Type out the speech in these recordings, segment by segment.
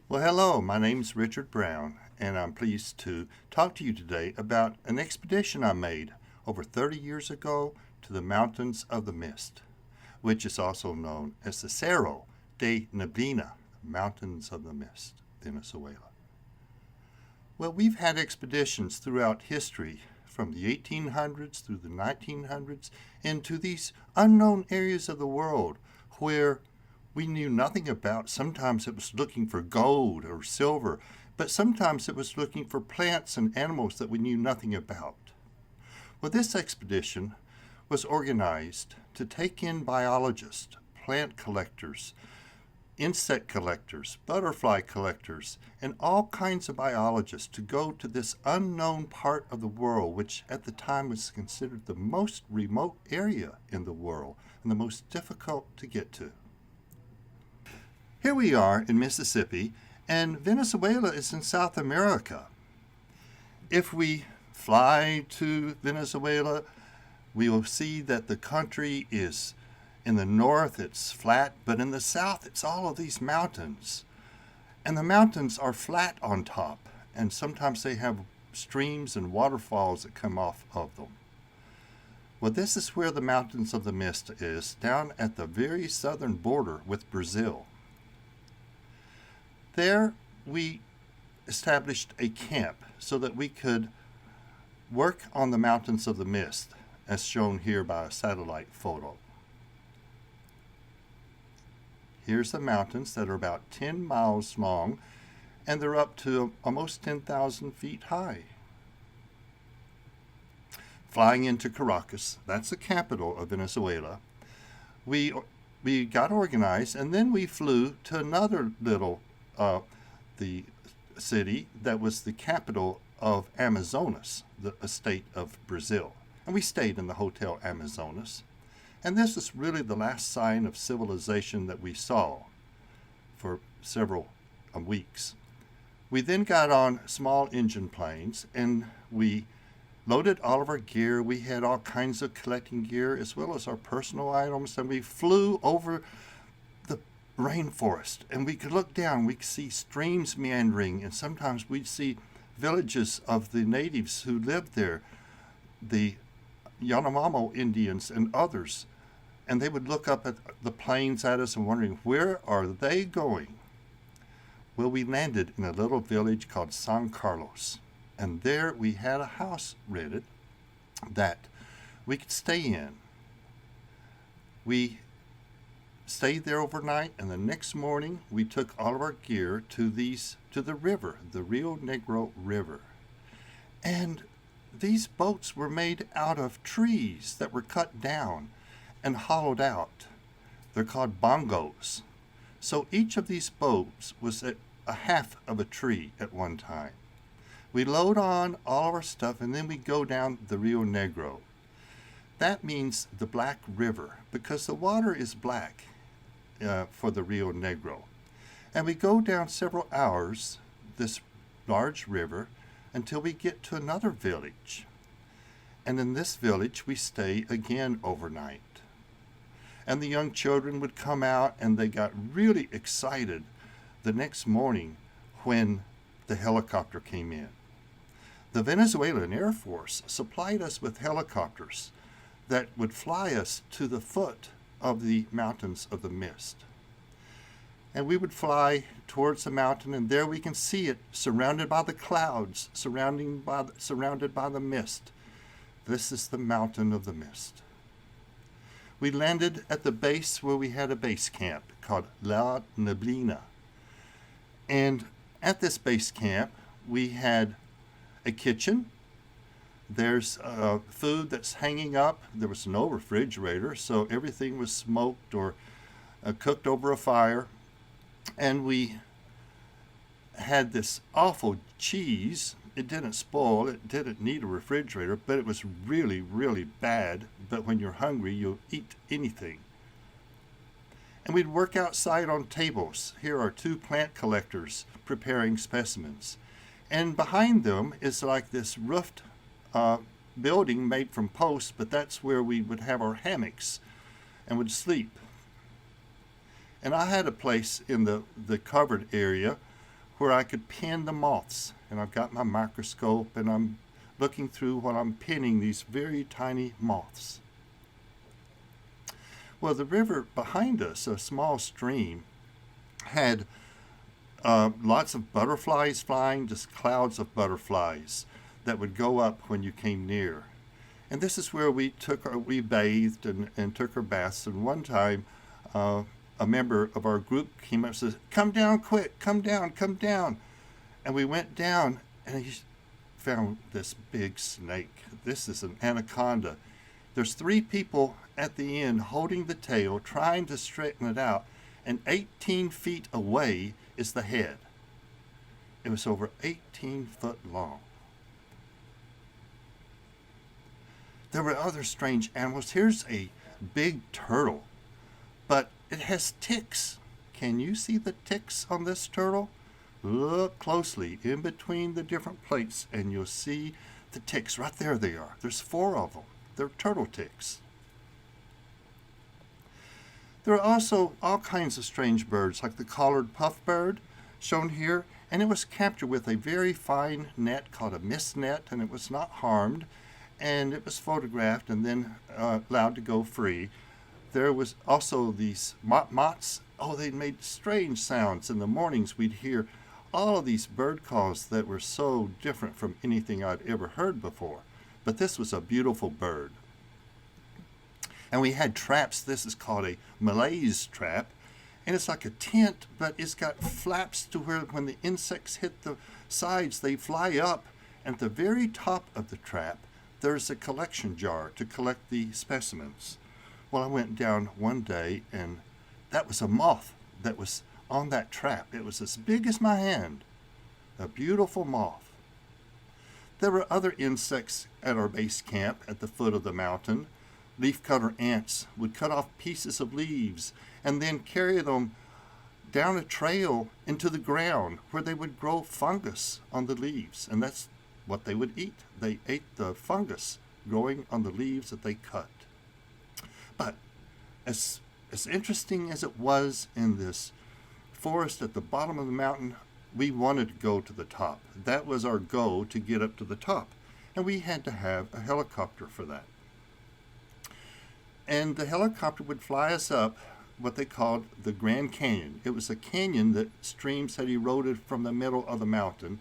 Well, hello, my name's Richard Brown, and I'm pleased to talk to you today about an expedition I made over 30 years ago to the Mountains of the Mist, which is also known as the Cerro de Neblina, Mountains of the Mist, Venezuela. Well, we've had expeditions throughout history from the 1800s through the 1900s into these unknown areas of the world where we knew nothing about. Sometimes it was looking for gold or silver, but sometimes it was looking for plants and animals that we knew nothing about. Well, this expedition was organized to take in biologists, plant collectors, insect collectors, butterfly collectors, and all kinds of biologists to go to this unknown part of the world, which at the time was considered the most remote area in the world and the most difficult to get to. Here we are in Mississippi, and Venezuela is in South America. If we fly to Venezuela, we will see that the country is in the north, it's flat, but in the south, it's all of these mountains. And the mountains are flat on top, and sometimes they have streams and waterfalls that come off of them. Well, this is where the Mountains of the Mist is, down at the very southern border with Brazil. There, we established a camp so that we could work on the Mountains of the Mist, as shown here by a satellite photo. Here's the mountains that are about 10 miles long, and they're up to almost 10,000 feet high. Flying into Caracas, that's the capital of Venezuela, we got organized, and then we flew to another little the city that was the capital of Amazonas, the state of Brazil. And we stayed in the Hotel Amazonas. And this is really the last sign of civilization that we saw for several weeks. We then got on small engine planes and we loaded all of our gear. We had all kinds of collecting gear as well as our personal items, and we flew over the rainforest, and we could look down. We could see streams meandering, and sometimes we'd see villages of the natives who lived there, the Yanomamo Indians and others, and they would look up at the plains at us and wondering, where are they going? Well, we landed in a little village called San Carlos, and there we had a house rented that we could stay in. We stayed there overnight, and the next morning we took all of our gear to the river, the Rio Negro River. And these boats were made out of trees that were cut down and hollowed out. They're called bongos. So each of these boats was a half of a tree at one time. We load on all of our stuff, and then we go down the Rio Negro. That means the Black River, because the water is black for the Rio Negro. And we go down several hours, this large river, until we get to another village. And in this village, we stay again overnight. And the young children would come out, and they got really excited the next morning when the helicopter came in. The Venezuelan Air Force supplied us with helicopters that would fly us to the foot of the Mountains of the Mist. And we would fly towards the mountain, and there we can see it surrounded by the clouds, surrounded by the mist. This is the Mountain of the Mist. We landed at the base where we had a base camp called La Neblina. And at this base camp, we had a kitchen. There's food that's hanging up. There was no refrigerator, so everything was smoked or cooked over a fire. And we had this awful cheese. It didn't spoil. It didn't need a refrigerator, but it was really, really bad. But when you're hungry, you'll eat anything. And we'd work outside on tables. Here are two plant collectors preparing specimens. And behind them is like this roofed building made from posts, but that's where we would have our hammocks and would sleep. And I had a place in the covered area where I could pin the moths. And I've got my microscope and I'm looking through while I'm pinning these very tiny moths. Well, the river behind us, a small stream, had lots of butterflies flying, just clouds of butterflies that would go up when you came near. And this is where we bathed and took our baths. And one time, a member of our group came up and said, "Come down quick, come down, come down." And we went down and he found this big snake. This is an anaconda. There's 3 people at the end holding the tail, trying to straighten it out, and 18 feet away is the head. It was over 18 foot long. There were other strange animals. Here's a big turtle, but it has ticks. Can you see the ticks on this turtle? Look closely in between the different plates and you'll see the ticks. Right there they are. There's 4 of them. They're turtle ticks. There are also all kinds of strange birds, like the collared puffbird shown here, and it was captured with a very fine net called a mist net, and it was not harmed, and it was photographed and then allowed to go free. There was also these mots. Oh, they made strange sounds. In the mornings we'd hear all of these bird calls that were so different from anything I'd ever heard before. But this was a beautiful bird. And we had traps. This is called a malaise trap. And it's like a tent, but it's got flaps to where when the insects hit the sides, they fly up. And at the very top of the trap, there's a collection jar to collect the specimens. Well, I went down one day, and that was a moth that was on that trap. It was as big as my hand, a beautiful moth. There were other insects at our base camp at the foot of the mountain. Leafcutter ants would cut off pieces of leaves and then carry them down a trail into the ground where they would grow fungus on the leaves, and that's what they would eat. They ate the fungus growing on the leaves that they cut. But as interesting as it was in this forest at the bottom of the mountain, we wanted to go to the top. That was our goal, to get up to the top. And we had to have a helicopter for that. And the helicopter would fly us up what they called the Grand Canyon. It was a canyon that streams had eroded from the middle of the mountain.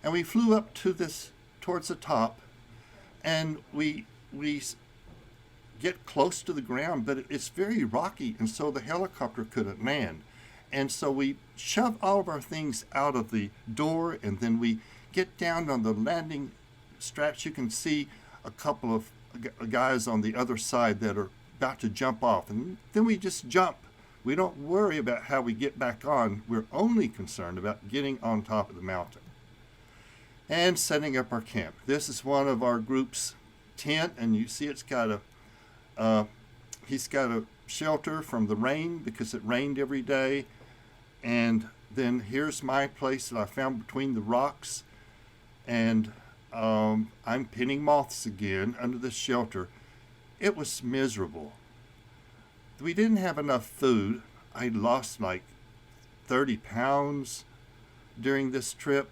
And we flew up to this, towards the top, and we get close to the ground, but it's very rocky, and so the helicopter couldn't land. And so we shove all of our things out of the door, and then we get down on the landing straps. You can see a couple of guys on the other side that are about to jump off, and then we just jump. We don't worry about how we get back on. We're only concerned about getting on top of the mountain and setting up our camp. This is one of our group's tent, and you see it's got he's got a shelter from the rain because it rained every day. And then here's my place that I found between the rocks, and I'm pinning moths again under the shelter. It was miserable. We didn't have enough food. I lost like 30 pounds during this trip.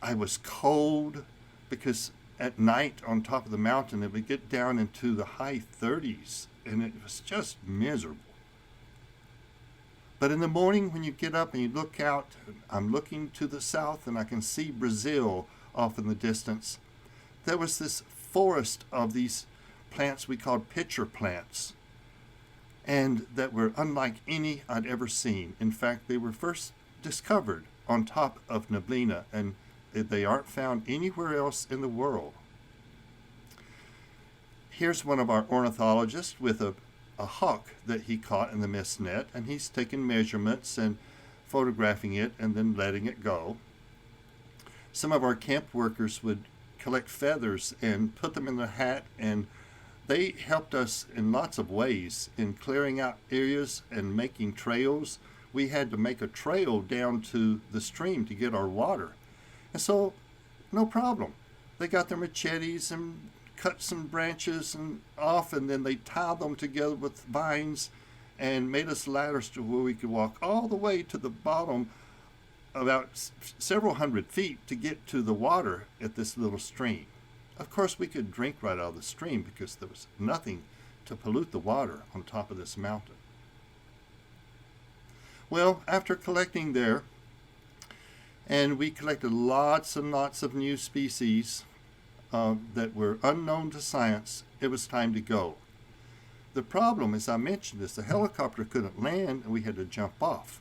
I was cold because at night on top of the mountain it would get down into the high 30s, and it was just miserable. But in the morning when you get up and you look out, I'm looking to the south and I can see Brazil off in the distance. There was this forest of these plants we called pitcher plants, and that were unlike any I'd ever seen. In fact, they were first discovered on top of Neblina, and they aren't found anywhere else in the world. Here's one of our ornithologists with a hawk that he caught in the mist net, and he's taking measurements and photographing it and then letting it go. Some of our camp workers would collect feathers and put them in their hat, and they helped us in lots of ways in clearing out areas and making trails. We had to make a trail down to the stream to get our water. And so, no problem. They got their machetes and cut some branches and off, and then they tied them together with vines and made us ladders to where we could walk all the way to the bottom about several hundred feet to get to the water at this little stream. Of course, we could drink right out of the stream because there was nothing to pollute the water on top of this mountain. Well, after collecting there, and we collected lots and lots of new species that were unknown to science, it was time to go. The problem, as I mentioned, is the helicopter couldn't land and we had to jump off.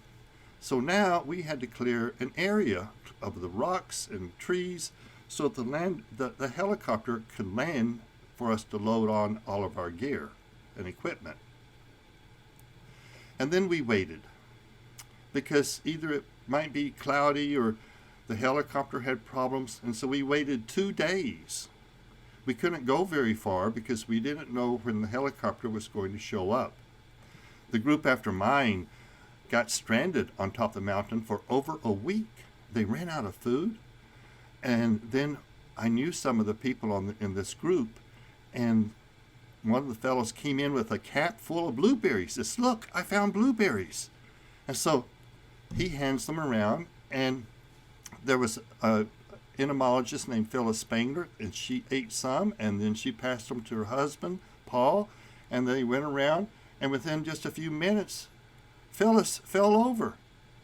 So now we had to clear an area of the rocks and trees so that the helicopter could land for us to load on all of our gear and equipment. And then we waited, because either it might be cloudy or the helicopter had problems, and so we waited 2 days. We couldn't go very far because we didn't know when the helicopter was going to show up. The group after mine got stranded on top of the mountain for over a week. They ran out of food, and then I knew some of the people in this group, and one of the fellows came in with a cap full of blueberries. He says, "Look, I found blueberries." And so he hands them around, and there was an entomologist named Phyllis Spangler, and she ate some, and then she passed them to her husband, Paul, and they went around, and within just a few minutes, Phyllis fell over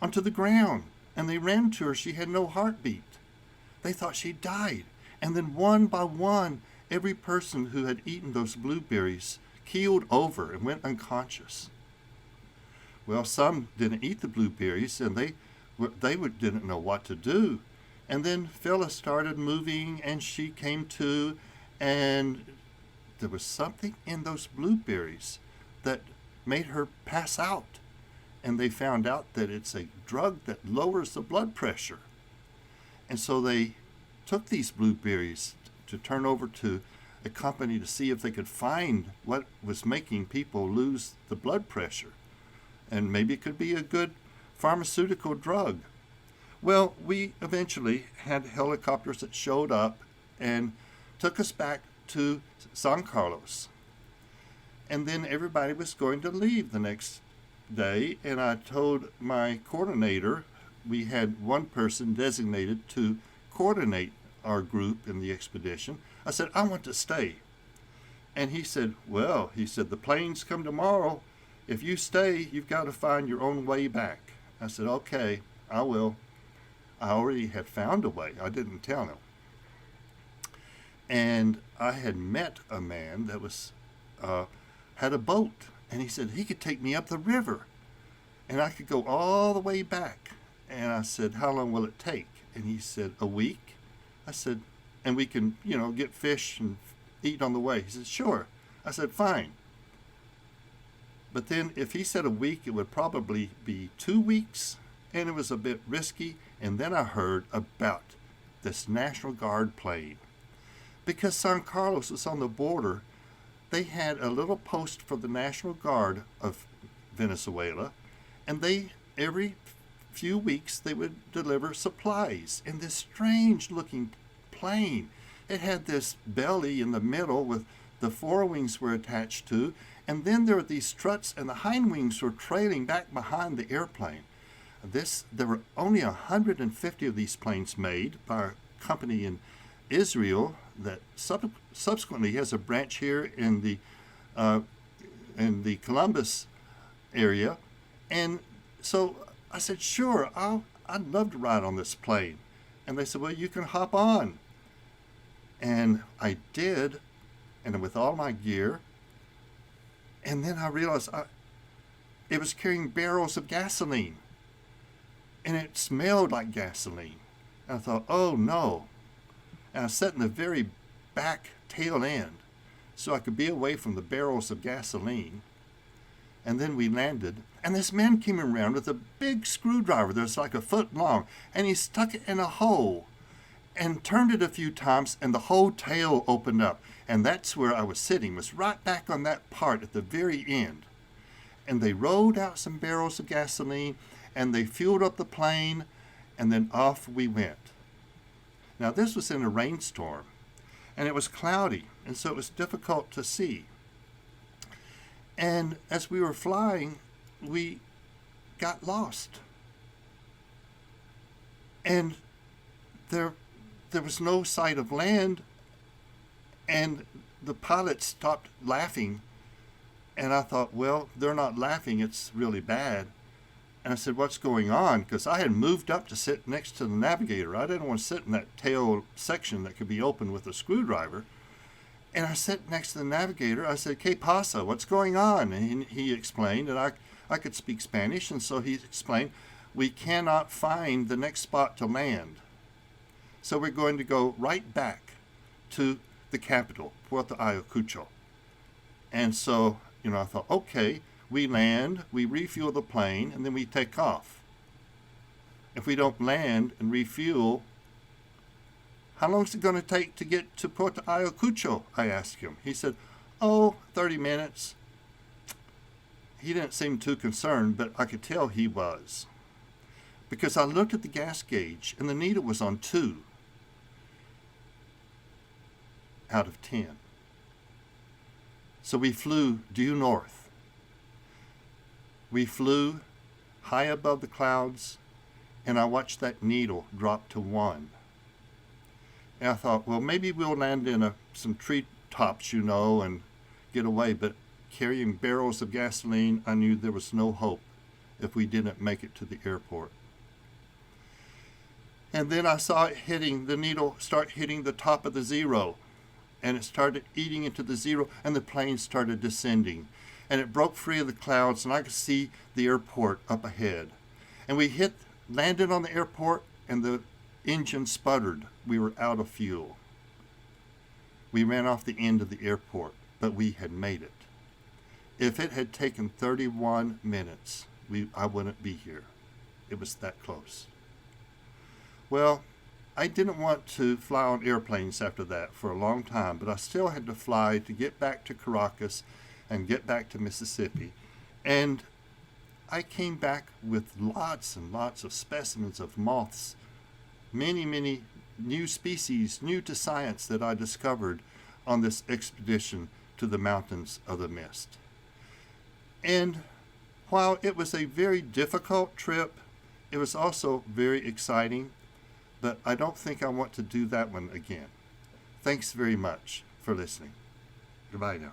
onto the ground, and they ran to her. She had no heartbeat. They thought she died. And then one by one, every person who had eaten those blueberries keeled over and went unconscious. Well, some didn't eat the blueberries, and they didn't know what to do. And then Phyllis started moving, and she came to, and there was something in those blueberries that made her pass out. And they found out that it's a drug that lowers the blood pressure. And so they took these blueberries to turn over to a company to see if they could find what was making people lose the blood pressure. And maybe it could be a good pharmaceutical drug. Well, we eventually had helicopters that showed up and took us back to San Carlos. And then everybody was going to leave the next day, and I told my coordinator, we had one person designated to coordinate our group in the expedition. I said, "I want to stay." And he said, "Well," he said, "the planes come tomorrow. If you stay, you've got to find your own way back." I said, "Okay, I will." I already had found a way. I didn't tell him. And I had met a man that was had a boat, and he said he could take me up the river, and I could go all the way back. And I said, "How long will it take?" And he said, "A week." I said, "And we can, get fish and eat on the way." He said, "Sure." I said, "Fine." But then if he said a week, it would probably be 2 weeks, and it was a bit risky. And then I heard about this National Guard plane. Because San Carlos was on the border, they had a little post for the National Guard of Venezuela, and every few weeks they would deliver supplies in this strange looking plane. It had this belly in the middle with the forewings were attached to, and then there were these struts, and the hind wings were trailing back behind the airplane. There were only 150 of these planes made by a company in Israel that subsequently has a branch here in the Columbus area. And so I said, "Sure, I'd love to ride on this plane." And they said, "Well, you can hop on." And I did, and with all my gear. And then I realized it was carrying barrels of gasoline. And it smelled like gasoline. And I thought, "Oh no." And I sat in the very back tail end so I could be away from the barrels of gasoline. And then we landed, and this man came around with a big screwdriver that's like a foot long, and he stuck it in a hole and turned it a few times, and the whole tail opened up. And that's where I was sitting, was right back on that part at the very end. And they rolled out some barrels of gasoline, and they fueled up the plane, and then off we went. Now this was in a rainstorm, and it was cloudy, and so it was difficult to see. And as we were flying, we got lost. And there was no sight of land, and the pilot stopped laughing. And I thought, well, they're not laughing, it's really bad. And I said, what's going on? Because I had moved up to sit next to the navigator. I didn't want to sit in that tail section that could be opened with a screwdriver. And I sat next to the navigator. I said, ¿Qué pasa? What's going on? And he explained, and I could speak Spanish, and so he explained, we cannot find the next spot to land. So we're going to go right back to the capital, Puerto Ayacucho. And so, I thought, okay, we land, we refuel the plane, and then we take off. If we don't land and refuel, how long is it going to take to get to Puerto Ayacucho? I asked him. He said, 30 minutes. He didn't seem too concerned, but I could tell he was. Because I looked at the gas gauge, and the needle was on 2 out of 10. So we flew due north. We flew high above the clouds, and I watched that needle drop to 1. And I thought, well, maybe we'll land in some tree tops, and get away. But carrying barrels of gasoline, I knew there was no hope if we didn't make it to the airport. And then I saw the needle start hitting the top of the zero. And it started eating into the zero, and the plane started descending. And it broke free of the clouds, and I could see the airport up ahead. And we landed on the airport, and the engine sputtered. We were out of fuel. We ran off the end of the airport, but we had made it. If it had taken 31 minutes, I wouldn't be here. It was that close. Well, I didn't want to fly on airplanes after that for a long time, but I still had to fly to get back to Caracas and get back to Mississippi. And I came back with lots and lots of specimens of moths, many, many new species, new to science, that I discovered on this expedition to the Mountains of the Mist. And while it was a very difficult trip, it was also very exciting, but I don't think I want to do that one again. Thanks very much for listening. Goodbye now.